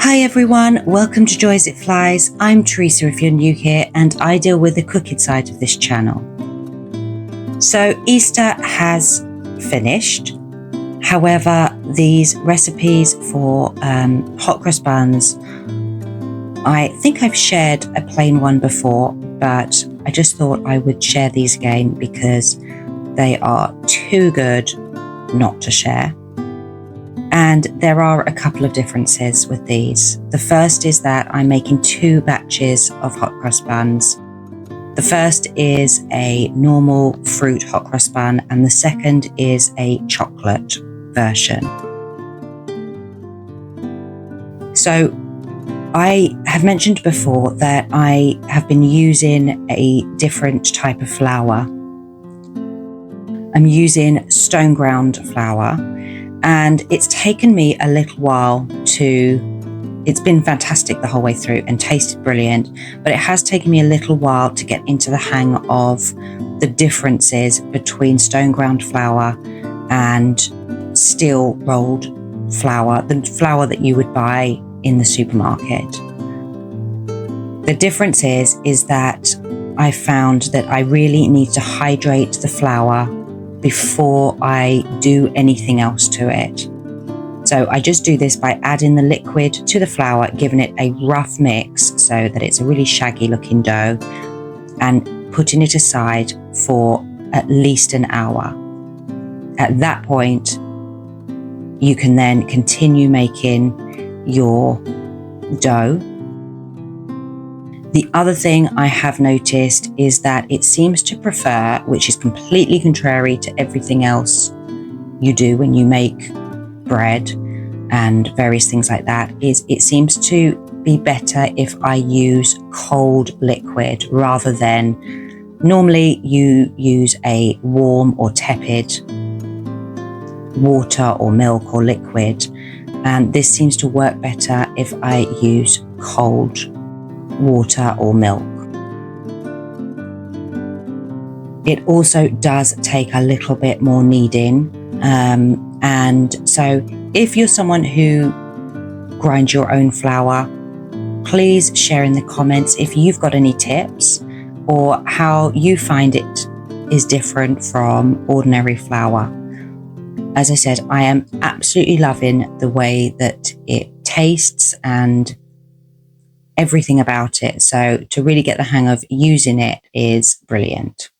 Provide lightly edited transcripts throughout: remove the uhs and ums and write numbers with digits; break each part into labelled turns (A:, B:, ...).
A: Hi everyone, welcome to Joy As It Flies. I'm Teresa if you're new here, and I deal with the cooking side of this channel. So Easter has finished. However, these recipes for hot cross buns, I think I've shared a plain one before, but I just thought I would share these again because they are too good not to share. And there are a couple of differences with these. The first is that I'm making two batches of hot cross buns. The first is a normal fruit hot cross bun, and the second is a chocolate version. So I have mentioned before that I have been using a different type of flour. I'm using stone ground flour. And it's taken me a little while it's been fantastic the whole way through and tasted brilliant, but it has taken me a little while to get into the hang of the differences between stone ground flour and steel rolled flour, the flour that you would buy in the supermarket. The difference is that I found that I really need to hydrate the flour before I do anything else to it. So I just do this by adding the liquid to the flour, giving it a rough mix so that it's a really shaggy looking dough, and putting it aside for at least an hour. At that point, you can then continue making your dough. The other thing I have noticed is that it seems to prefer, which is completely contrary to everything else you do when you make bread and various things like that, is it seems to be better if I use cold liquid rather than normally you use a warm or tepid water or milk or liquid. And this seems to work better if I use cold water or milk. It also does take a little bit more kneading, and so if you're someone who grinds your own flour, please share in the comments if you've got any tips or how you find it is different from ordinary flour. As I said, I am absolutely loving the way that it tastes and everything about it. So to really get the hang of using it is brilliant.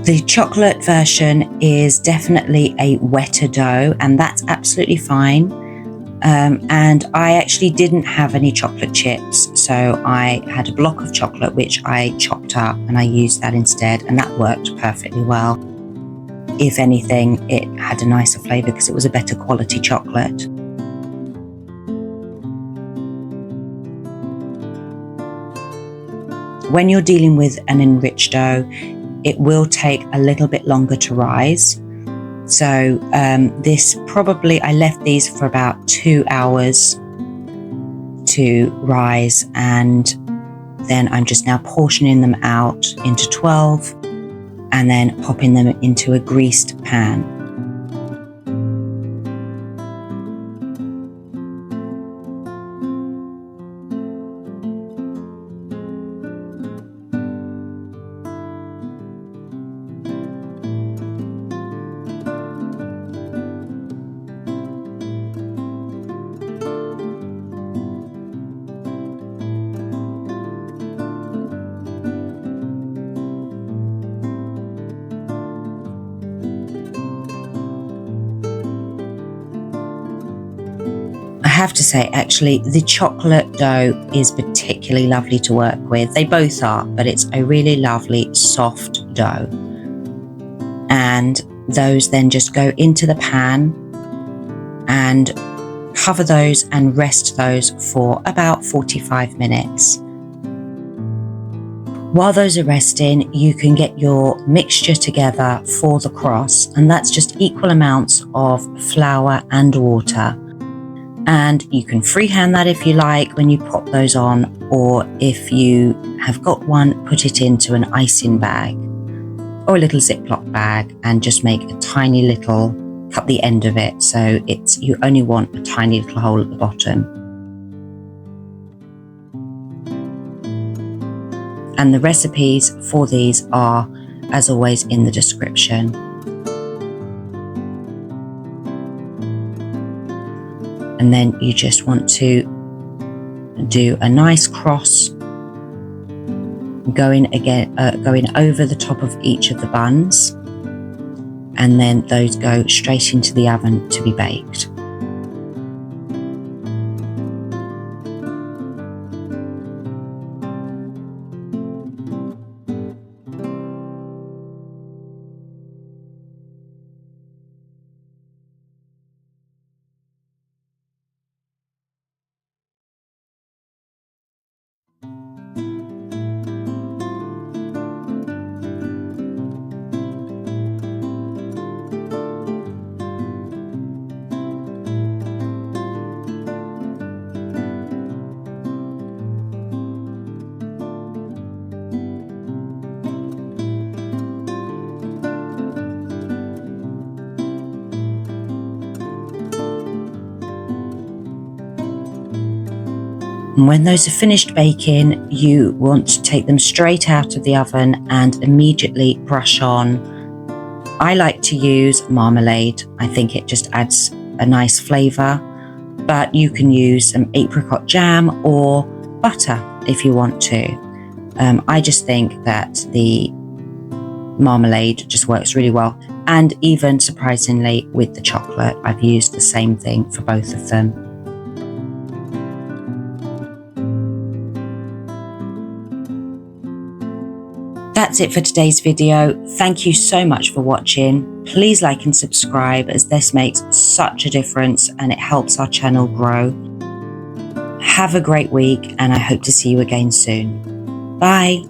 A: The chocolate version is definitely a wetter dough, and that's absolutely fine. And I actually didn't have any chocolate chips, so I had a block of chocolate which I chopped up and I used that instead, and that worked perfectly well. If anything, it had a nicer flavour because it was a better quality chocolate. When you're dealing with an enriched dough, it will take a little bit longer to rise. So this probably, I left these for about 2 hours to rise, and then I'm just now portioning them out into 12 and then popping them into a greased pan. I have to say, actually, the chocolate dough is particularly lovely to work with. They both are, but it's a really lovely soft dough. And those then just go into the pan and cover those and rest those for about 45 minutes. While those are resting, you can get your mixture together for the cross, and that's just equal amounts of flour and water. And you can freehand that if you like when you pop those on, or if you have got one, put it into an icing bag or a little Ziploc bag and just make a tiny little, cut the end of it so you only want a tiny little hole at the bottom. And the recipes for these are, as always, in the description. And then you just want to do a nice cross, going over the top of each of the buns, and then those go straight into the oven to be baked. And when those are finished baking, you want to take them straight out of the oven and immediately brush on. I like to use marmalade. I think it just adds a nice flavour, but you can use some apricot jam or butter if you want to. I just think that the marmalade just works really well, and even surprisingly with the chocolate, I've used the same thing for both of them. That's it for today's video. Thank you so much for watching. Please like and subscribe, as this makes such a difference and it helps our channel grow. Have a great week, and I hope to see you again soon. Bye.